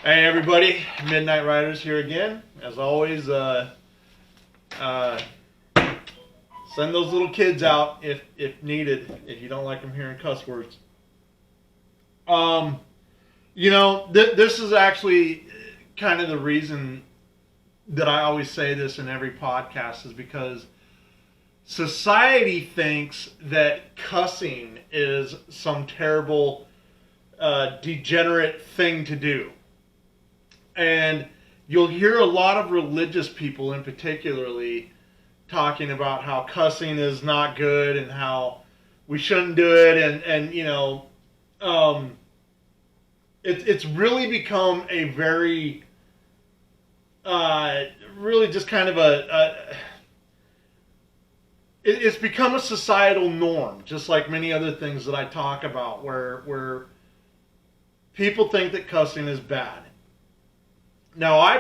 Hey everybody, Midnight Riders here again. As always, send those little kids out if needed, if you don't like them hearing cuss words. This is actually kind of the reason that I always say this in every podcast is because society thinks that cussing is some terrible, degenerate thing to do. And you'll hear a lot of religious people in particularly talking about how cussing is not good and how we shouldn't do it. It's really become a very, really just kind of it's become a societal norm, just like many other things that I talk about, where people think that cussing is bad. Now, I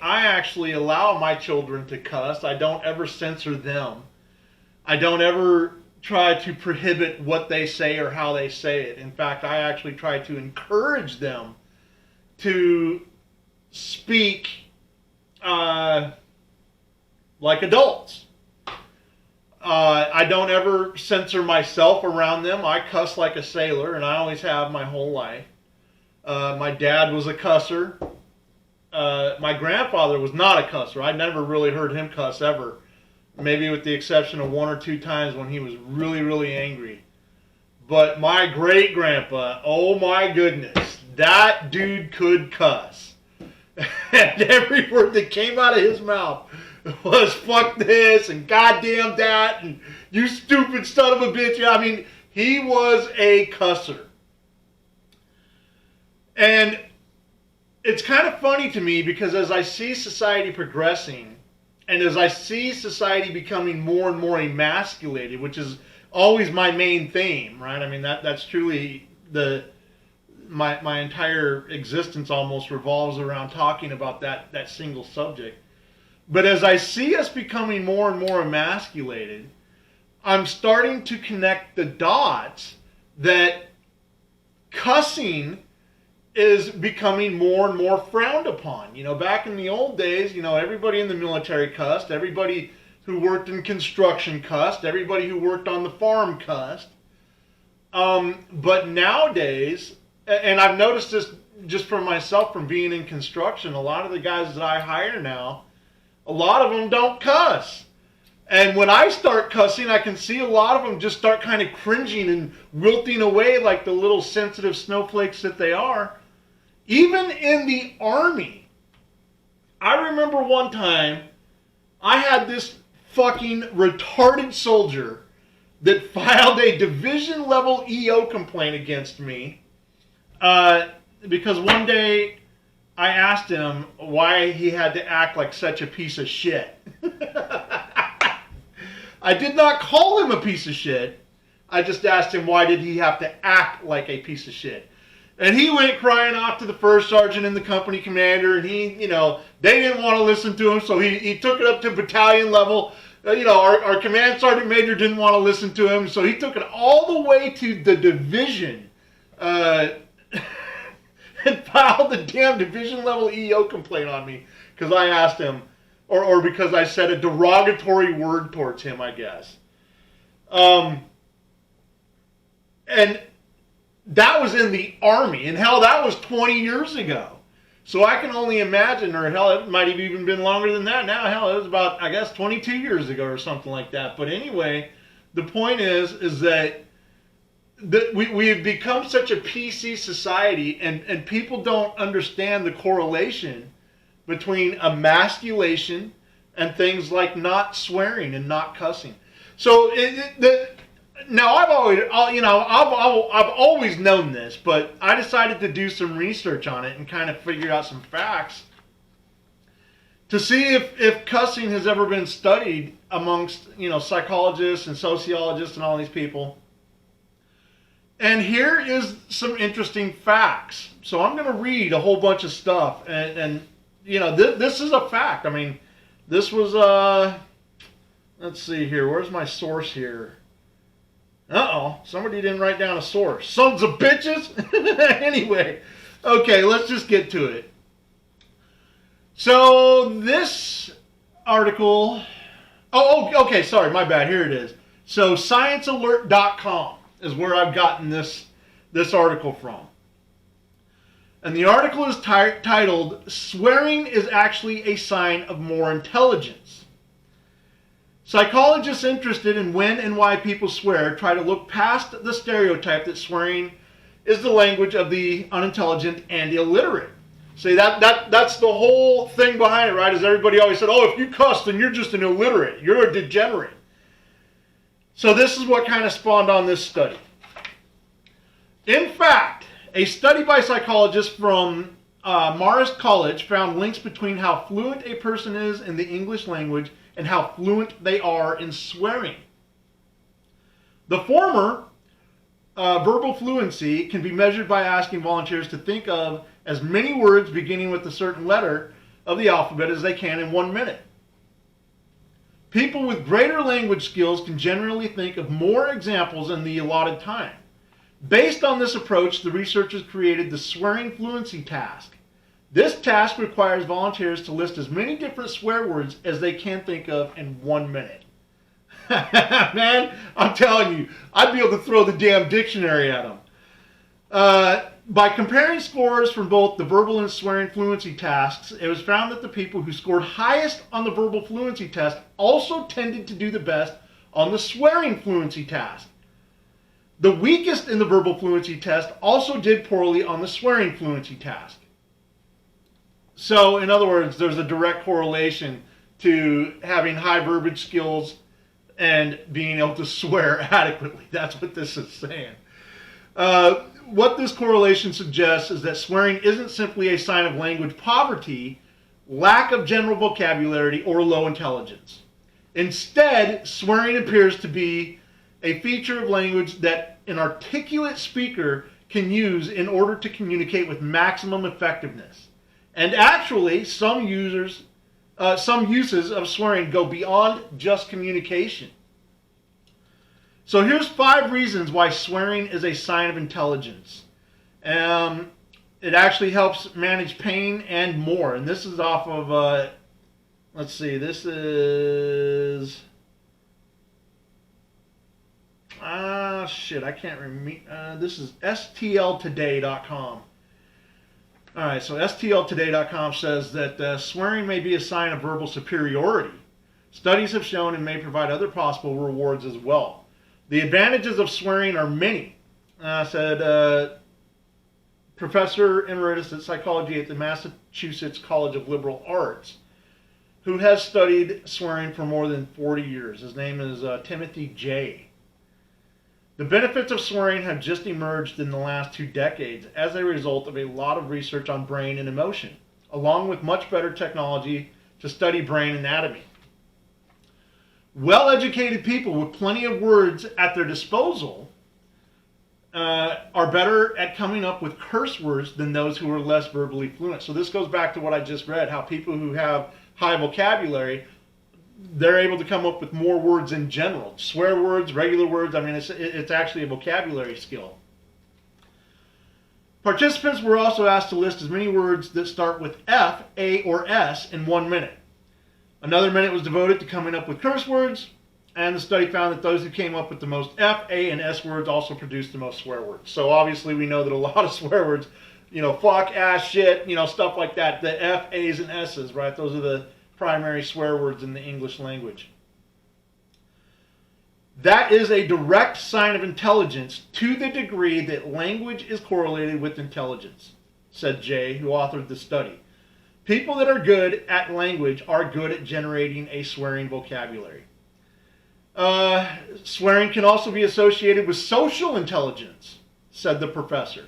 actually allow my children to cuss. I don't ever censor them. I don't ever try to prohibit what they say or how they say it. In fact, I actually try to encourage them to speak like adults. I don't ever censor myself around them. I cuss like a sailor, and I always have my whole life. My dad was a cusser. My grandfather was not a cusser. I never really heard him cuss ever. Maybe with the exception of one or two times when he was really, really angry. But my great-grandpa, oh my goodness, that dude could cuss. And every word that came out of his mouth was fuck this and goddamn that and you stupid son of a bitch. I mean, he was a cusser. And it's kind of funny to me because as I see society progressing and as I see society becoming more and more emasculated, which is always my main theme, right? I mean, that's truly my entire existence almost revolves around talking about that single subject. But as I see us becoming more and more emasculated, I'm starting to connect the dots that cussing is becoming more and more frowned upon. You know, back in the old days, everybody in the military cussed, everybody who worked in construction cussed, everybody who worked on the farm cussed. But nowadays, and I've noticed this just for myself from being in construction, a lot of the guys that I hire now, a lot of them don't cuss. And when I start cussing, I can see a lot of them just start kind of cringing and wilting away like the little sensitive snowflakes that they are. Even in the Army, I remember one time I had this fucking retarded soldier that filed a division level EO complaint against me because one day I asked him why he had to act like such a piece of shit. I did not call him a piece of shit. I just asked him why did he have to act like a piece of shit. And he went crying off to the first sergeant and the company commander, and they didn't want to listen to him, so he took it up to battalion level. Our command sergeant major didn't want to listen to him, so he took it all the way to the division and filed the damn division level EO complaint on me because I asked him, or because I said a derogatory word towards him, I guess. And that was in the Army, and hell, that was 20 years ago. So I can only imagine, or hell, it might have even been longer than that now. Hell, it was about, I guess, 22 years ago or something like that. But anyway, the point is that we have become such a PC society, and people don't understand the correlation between emasculation and things like not swearing and not cussing. So now I've always known this, but I decided to do some research on it and kind of figure out some facts to see if cussing has ever been studied amongst psychologists and sociologists and all these people. And here is some interesting facts. So I'm going to read a whole bunch of stuff, and this is a fact. I mean, this was let's see here. Where's my source here? Uh-oh, somebody didn't write down a source. Sons of bitches! Anyway, Okay, let's just get to it. So this article... okay, sorry, my bad. Here it is. So sciencealert.com is where I've gotten this article from. And the article is titled, Swearing is Actually a Sign of More Intelligence. Psychologists interested in when and why people swear try to look past the stereotype that swearing is the language of the unintelligent and illiterate. See, that's the whole thing behind it, right? Is everybody always said, oh, if you cuss, then you're just an illiterate. You're a degenerate. So this is what kind of spawned on this study. In fact, a study by psychologists from Marist College found links between how fluent a person is in the English language and how fluent they are in swearing. The former, verbal fluency, can be measured by asking volunteers to think of as many words beginning with a certain letter of the alphabet as they can in 1 minute. People with greater language skills can generally think of more examples in the allotted time. Based on this approach, the researchers created the swearing fluency task. This task requires volunteers to list as many different swear words as they can think of in 1 minute. Man, I'm telling you, I'd be able to throw the damn dictionary at them. By comparing scores from both the verbal and swearing fluency tasks, it was found that the people who scored highest on the verbal fluency test also tended to do the best on the swearing fluency task. The weakest in the verbal fluency test also did poorly on the swearing fluency task. So, in other words, there's a direct correlation to having high verbiage skills and being able to swear adequately. That's what this is saying. What this correlation suggests is that swearing isn't simply a sign of language poverty, lack of general vocabulary, or low intelligence. Instead, swearing appears to be a feature of language that an articulate speaker can use in order to communicate with maximum effectiveness. And actually, some uses of swearing go beyond just communication. So here's 5 reasons why swearing is a sign of intelligence. It actually helps manage pain and more. And this is off of, let's see, this is... I can't remember. This is stltoday.com. Alright, so stltoday.com says that swearing may be a sign of verbal superiority. Studies have shown and may provide other possible rewards as well. The advantages of swearing are many, said Professor Emeritus of Psychology at the Massachusetts College of Liberal Arts, who has studied swearing for more than 40 years. His name is Timothy J. The benefits of swearing have just emerged in the last 2 decades as a result of a lot of research on brain and emotion, along with much better technology to study brain anatomy. Well-educated people with plenty of words at their disposal are better at coming up with curse words than those who are less verbally fluent. So this goes back to what I just read, how people who have high vocabulary, they're able to come up with more words in general. Swear words, regular words, I mean, it's actually a vocabulary skill. Participants were also asked to list as many words that start with F, A, or S in 1 minute. Another minute was devoted to coming up with curse words, and the study found that those who came up with the most F, A, and S words also produced the most swear words. So obviously we know that a lot of swear words, fuck, ass, shit, stuff like that, the F, A's, and S's, right? Those are the primary swear words in the English language. That is a direct sign of intelligence to the degree that language is correlated with intelligence, said Jay, who authored the study. People that are good at language are good at generating a swearing vocabulary. Swearing can also be associated with social intelligence, said the professor.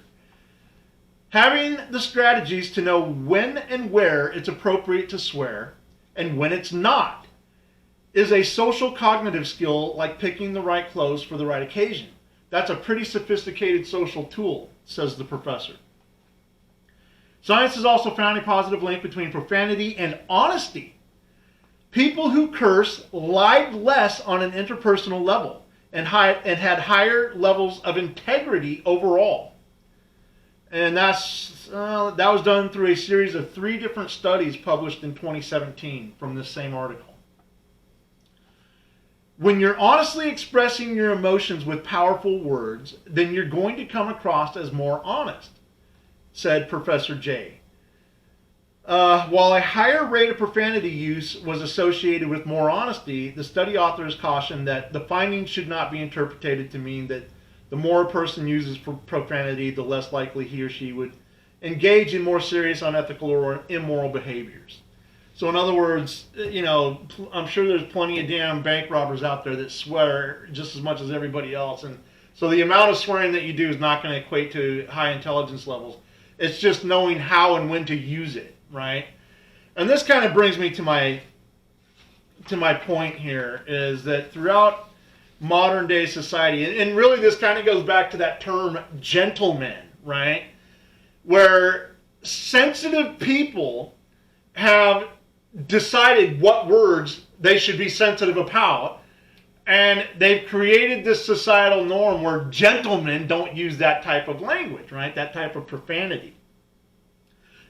Having the strategies to know when and where it's appropriate to swear and when it's not is a social cognitive skill like picking the right clothes for the right occasion. That's a pretty sophisticated social tool, says the professor. Science has also found a positive link between profanity and honesty. People who curse lied less on an interpersonal level and had higher levels of integrity overall. And that was done through a series of 3 different studies published in 2017 from this same article. When you're honestly expressing your emotions with powerful words, then you're going to come across as more honest, said Professor J. While a higher rate of profanity use was associated with more honesty, the study authors cautioned that the findings should not be interpreted to mean that the more a person uses profanity, the less likely he or she would engage in more serious, unethical, or immoral behaviors. So in other words, I'm sure there's plenty of damn bank robbers out there that swear just as much as everybody else. And so the amount of swearing that you do is not going to equate to high intelligence levels. It's just knowing how and when to use it, right? And this kind of brings me to my point here, is that throughout modern day society, and really this kind of goes back to that term gentleman, right? Where sensitive people have decided what words they should be sensitive about, and they've created this societal norm where gentlemen don't use that type of language, right? That type of profanity.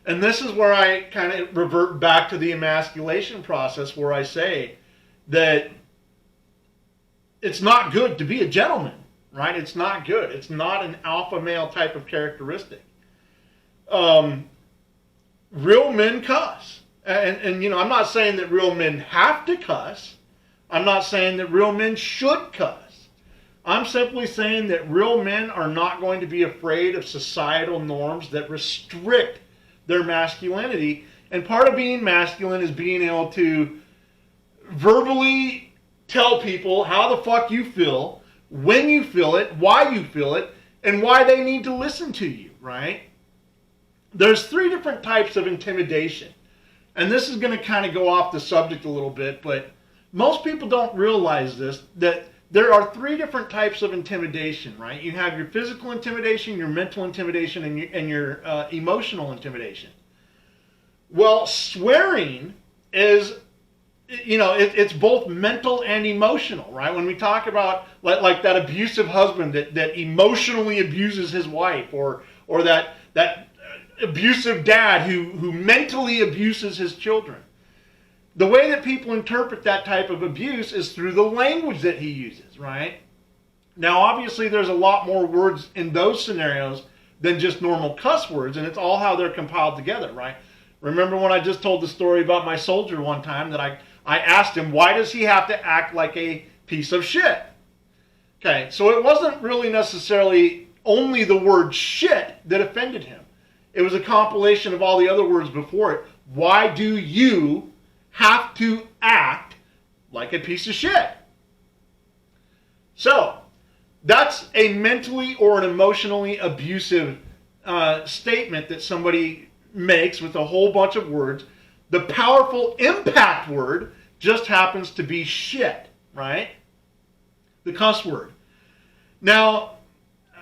And this is where I kind of revert back to the emasculation process, where I say that it's not good to be a gentleman, right? It's not good. It's not an alpha male type of characteristic. Real men cuss. And I'm not saying that real men have to cuss. I'm not saying that real men should cuss. I'm simply saying that real men are not going to be afraid of societal norms that restrict their masculinity. And part of being masculine is being able to verbally tell people how the fuck you feel, when you feel it, why you feel it, and why they need to listen to you, right? There's 3 different types of intimidation. And this is going to kind of go off the subject a little bit, but most people don't realize this, that there are 3 different types of intimidation, right? You have your physical intimidation, your mental intimidation, and your emotional intimidation. Well, swearing is, it's both mental and emotional, right? When we talk about like that abusive husband that emotionally abuses his wife, or that abusive dad who mentally abuses his children. The way that people interpret that type of abuse is through the language that he uses, right? Now, obviously, there's a lot more words in those scenarios than just normal cuss words, and it's all how they're compiled together, right? Remember when I just told the story about my soldier one time that I asked him, why does he have to act like a piece of shit? Okay, so it wasn't really necessarily only the word shit that offended him. It was a compilation of all the other words before it. Why do you have to act like a piece of shit? So, that's a mentally or an emotionally abusive statement that somebody makes with a whole bunch of words. The powerful impact word just happens to be shit, right? The cuss word. Now,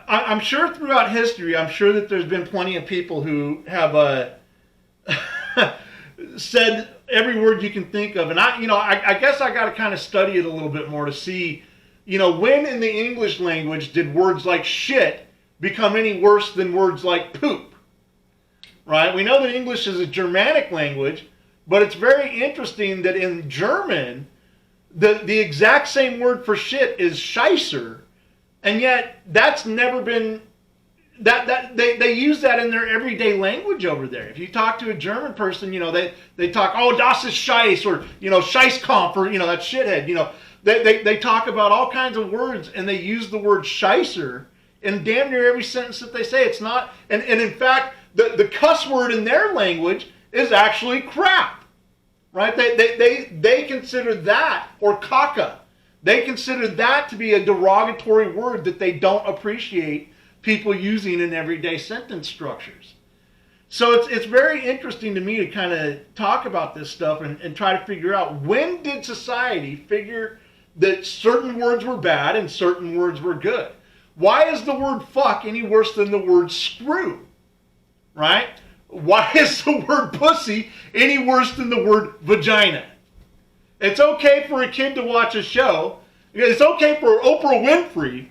I'm sure throughout history, I'm sure that there's been plenty of people who have said every word you can think of. And I guess I got to kind of study it a little bit more to see, when in the English language did words like shit become any worse than words like poop, right? We know that English is a Germanic language, but it's very interesting that in German, the exact same word for shit is scheisser. And yet, that's never been, they use that in their everyday language over there. If you talk to a German person, they talk, oh, das ist scheiß, or, Scheißkampf, or, that shithead, they talk about all kinds of words, and they use the word scheisser in damn near every sentence that they say. It's not, and in fact, the cuss word in their language is actually crap, right? They consider that, or caca. They consider that to be a derogatory word that they don't appreciate people using in everyday sentence structures. So it's very interesting to me to kind of talk about this stuff and try to figure out, when did society figure that certain words were bad and certain words were good? Why is the word fuck any worse than the word screw? Right? Why is the word pussy any worse than the word vagina? It's okay for a kid to watch a show. It's okay for Oprah Winfrey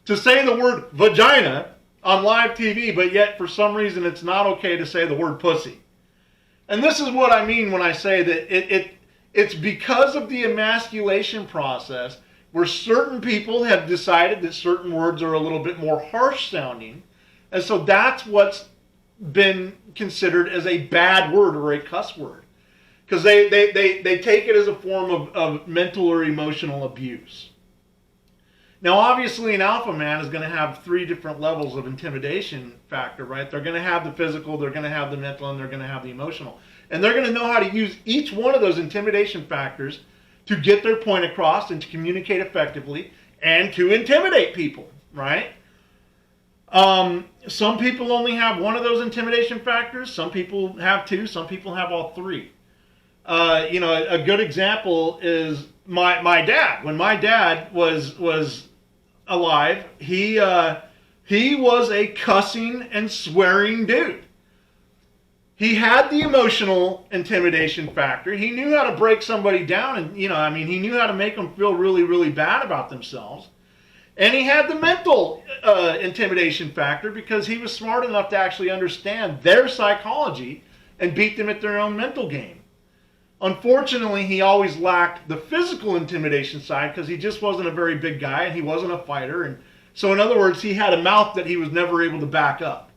to say the word vagina on live TV, but yet for some reason it's not okay to say the word pussy. And this is what I mean when I say that it's because of the emasculation process where certain people have decided that certain words are a little bit more harsh sounding. And so that's what's been considered as a bad word or a cuss word. Because they take it as a form of mental or emotional abuse. Now, obviously, an alpha man is going to have 3 different levels of intimidation factor, right? They're going to have the physical, they're going to have the mental, and they're going to have the emotional. And they're going to know how to use each one of those intimidation factors to get their point across and to communicate effectively and to intimidate people, right? Some people only have one of those intimidation factors. Some people have 2. Some people have all 3. A good example is my dad. When my dad was alive, he was a cussing and swearing dude. He had the emotional intimidation factor. He knew how to break somebody down, and he knew how to make them feel really, really bad about themselves. And he had the mental intimidation factor because he was smart enough to actually understand their psychology and beat them at their own mental game. Unfortunately, he always lacked the physical intimidation side because he just wasn't a very big guy and he wasn't a fighter. And so, in other words, he had a mouth that he was never able to back up.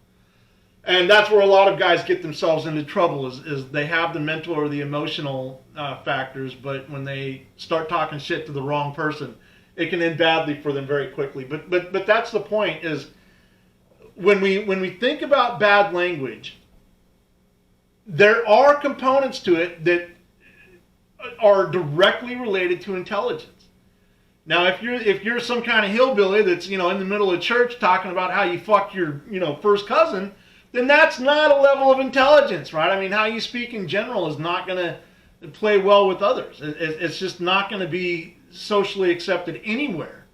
And that's where a lot of guys get themselves into trouble is they have the mental or the emotional factors, but when they start talking shit to the wrong person, it can end badly for them very quickly. But that's the point is when we think about bad language, there are components to it that are directly related to intelligence. Now, if you're some kind of hillbilly that's in the middle of church talking about how you fuck your first cousin, then that's not a level of intelligence, right? I mean, how you speak in general is not going to play well with others. It's just not going to be socially accepted anywhere.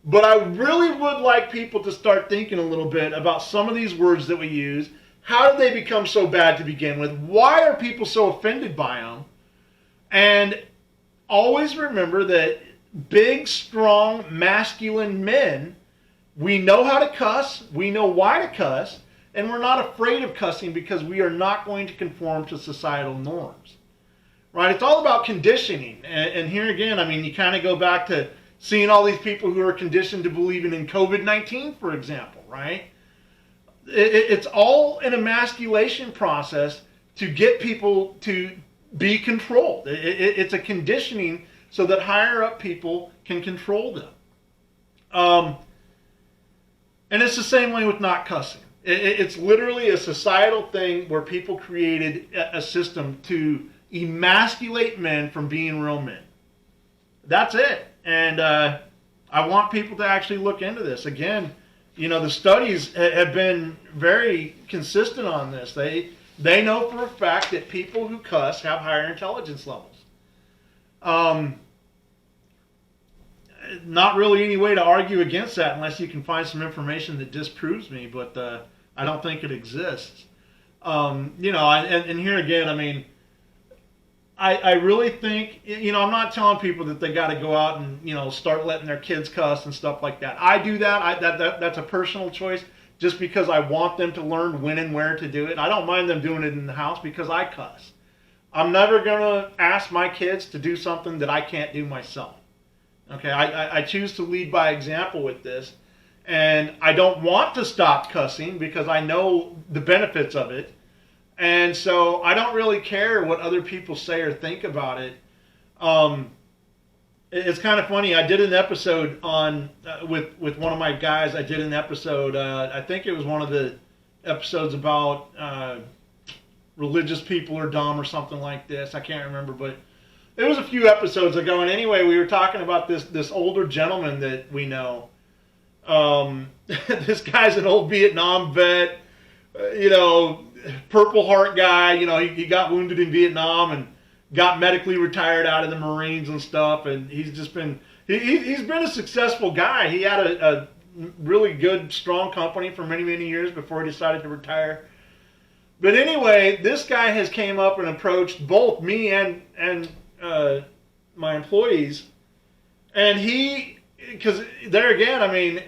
But I really would like people to start thinking a little bit about some of these words that we use. How did they become so bad to begin with? Why are people so offended by them? And always remember that big, strong, masculine men, we know how to cuss, we know why to cuss, and we're not afraid of cussing because we are not going to conform to societal norms. Right? It's all about conditioning. And here again, you kind of go back to seeing all these people who are conditioned to believing in COVID-19, for example, right? It's all an emasculation process to get people to be controlled. It's a conditioning so that higher up people can control them. And it's the same way with not cussing. It's literally a societal thing where people created a system to emasculate men from being real men. That's it. And I want people to actually look into this. Again, the studies have been very consistent on this. They know for a fact that people who cuss have higher intelligence levels. Not really any way to argue against that unless you can find some information that disproves me, but I don't think it exists. And here again, I really think, I'm not telling people that they got to go out and, start letting their kids cuss and stuff like that. I do that. That's a personal choice just because I want them to learn when and where to do it. I don't mind them doing it in the house because I cuss. I'm never going to ask my kids to do something that I can't do myself. Okay, I choose to lead by example with this. And I don't want to stop cussing because I know the benefits of it. And so I don't really care what other people say or think about it. It's kind of funny. I did an episode on with one of my guys. I did an episode. I think it was one of the episodes about religious people are dumb or something like this. I can't remember, but it was a few episodes ago. And anyway, we were talking about this older gentleman that we know. This guy's an old Vietnam vet. Purple Heart guy. He got wounded in Vietnam and got medically retired out of the Marines and stuff, and he's just been he's been a successful guy. He had a really good, strong company for many, many years before he decided to retire. But anyway, this guy has came up and approached both me and my employees, and because there again,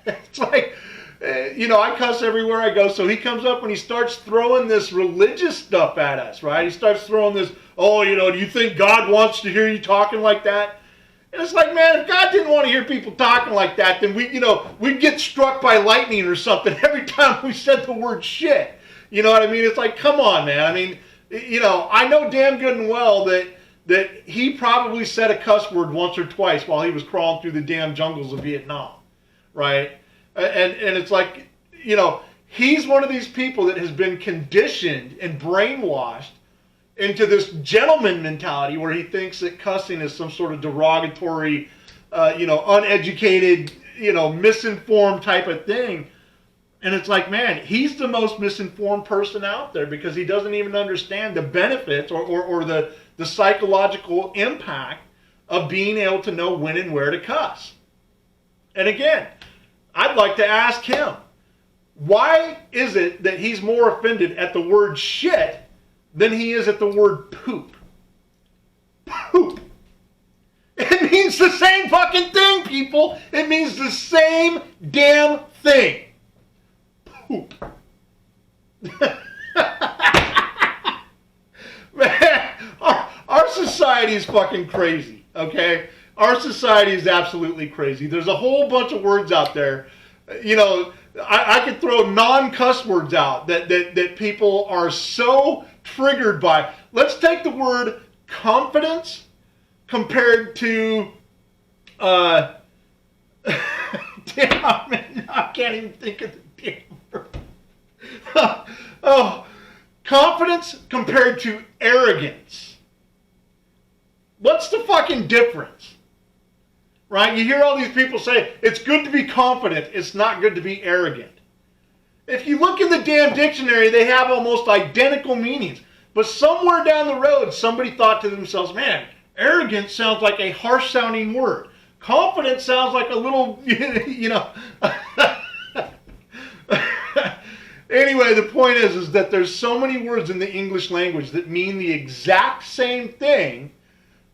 It's like, I cuss everywhere I go. So he comes up and he starts throwing this religious stuff at us, right? He starts throwing this, do you think God wants to hear you talking like that? And it's like, man, if God didn't want to hear people talking like that, then we'd get struck by lightning or something every time we said the word shit. You know what I mean? It's like, come on, man. I mean, I know damn good and well that he probably said a cuss word once or twice while he was crawling through the damn jungles of Vietnam, right? And it's like, he's one of these people that has been conditioned and brainwashed into this gentleman mentality where he thinks that cussing is some sort of derogatory, uneducated, misinformed type of thing. And it's like, man, he's the most misinformed person out there because he doesn't even understand the benefits or the psychological impact of being able to know when and where to cuss. And again, I'd like to ask him, why is it that he's more offended at the word shit than he is at the word poop? Poop. It means the same fucking thing, people. It means the same damn thing. Poop. Man, our society is fucking crazy, okay? Our society is absolutely crazy. There's a whole bunch of words out there. I could throw non-cuss words out that people are so triggered by. Let's take the word confidence compared to damn, man, I can't even think of the damn word. Confidence compared to arrogance. What's the fucking difference? Right? You hear all these people say, it's good to be confident, it's not good to be arrogant. If you look in the damn dictionary, they have almost identical meanings. But somewhere down the road, somebody thought to themselves, man, arrogant sounds like a harsh sounding word. Confident sounds like a little, Anyway, the point is that there's so many words in the English language that mean the exact same thing,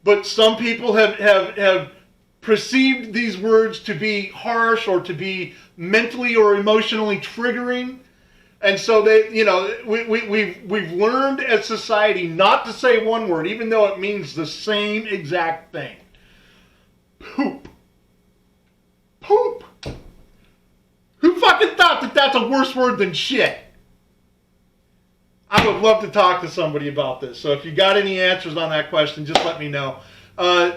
but some people have perceived these words to be harsh or to be mentally or emotionally triggering. And so we've learned as society not to say one word, even though it means the same exact thing. Poop. Poop. Who fucking thought that that's a worse word than shit? I would love to talk to somebody about this. So if you got any answers on that question, just let me know.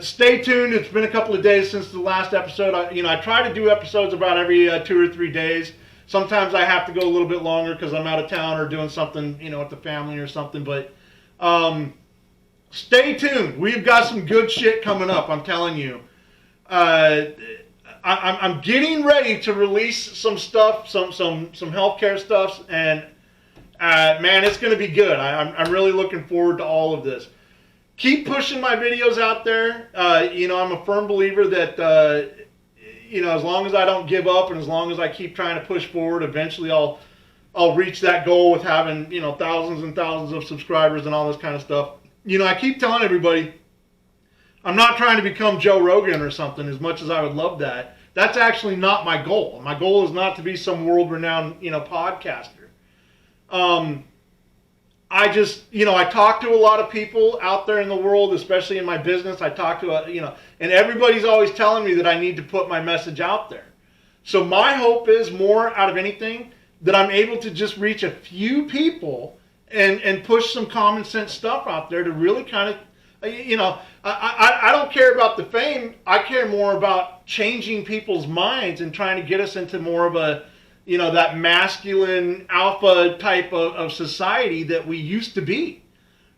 Stay tuned. It's been a couple of days since the last episode. I try to do episodes about every 2 or 3 days. Sometimes I have to go a little bit longer because I'm out of town or doing something, with the family or something. But stay tuned. We've got some good shit coming up, I'm telling you. I'm getting ready to release some stuff, some healthcare stuff, and man, it's going to be good. I'm really looking forward to all of this. Keep pushing my videos out there. I'm a firm believer that as long as I don't give up and as long as I keep trying to push forward, eventually I'll reach that goal with having thousands and thousands of subscribers and all this kind of stuff. I keep telling everybody, I'm not trying to become Joe Rogan or something, as much as I would love that. That's actually not my goal. My goal is not to be some world-renowned, podcaster. I just, I talk to a lot of people out there in the world, especially in my business. I talk to, and everybody's always telling me that I need to put my message out there. So my hope is more out of anything that I'm able to just reach a few people and push some common sense stuff out there to really kind of, I don't care about the fame. I care more about changing people's minds and trying to get us into more of a, that masculine alpha type of society that we used to be,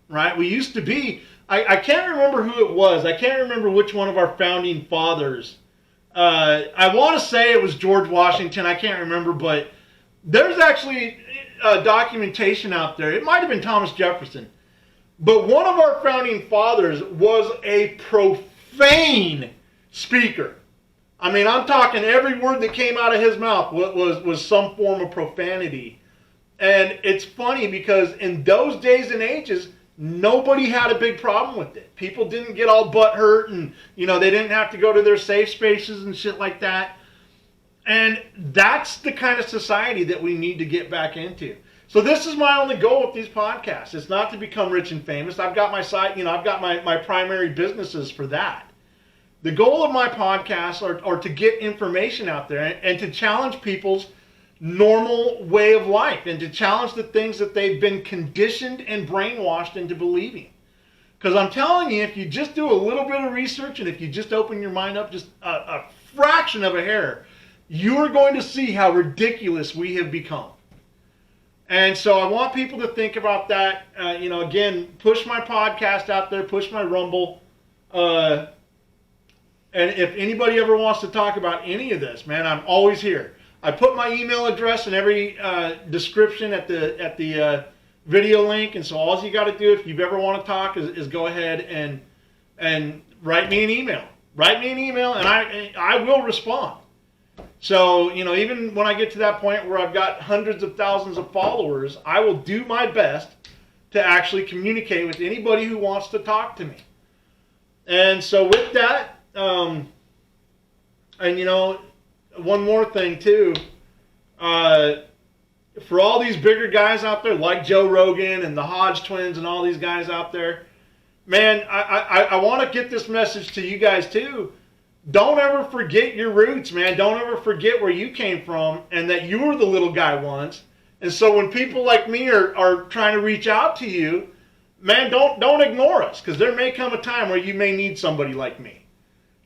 right? We used to be, I can't remember who it was. I can't remember which one of our founding fathers. I want to say it was George Washington. I can't remember, but there's actually documentation out there. It might have been Thomas Jefferson. But one of our founding fathers was a profane speaker. I mean, I'm talking every word that came out of his mouth was some form of profanity. And it's funny because in those days and ages, nobody had a big problem with it. People didn't get all butthurt and, they didn't have to go to their safe spaces and shit like that. And that's the kind of society that we need to get back into. So this is my only goal with these podcasts. It's not to become rich and famous. I've got my site, I've got my primary businesses for that. The goal of my podcasts are to get information out there and to challenge people's normal way of life and to challenge the things that they've been conditioned and brainwashed into believing. Because I'm telling you, if you just do a little bit of research and if you just open your mind up just a fraction of a hair, you are going to see how ridiculous we have become. And so I want people to think about that. Again, push my podcast out there, push my Rumble. And if anybody ever wants to talk about any of this, man, I'm always here. I put my email address in every description at the video link. And so all you got to do if you ever want to talk is go ahead and write me an email. Write me an email and I will respond. So, even when I get to that point where I've got hundreds of thousands of followers, I will do my best to actually communicate with anybody who wants to talk to me. And so with that, one more thing too, for all these bigger guys out there like Joe Rogan and the Hodge twins and all these guys out there, man, I want to get this message to you guys too. Don't ever forget your roots, man. Don't ever forget where you came from and that you were the little guy once. And so when people like me are trying to reach out to you, man, don't ignore us, because there may come a time where you may need somebody like me.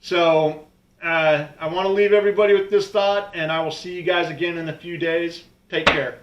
So I want to leave everybody with this thought, and I will see you guys again in a few days. Take care.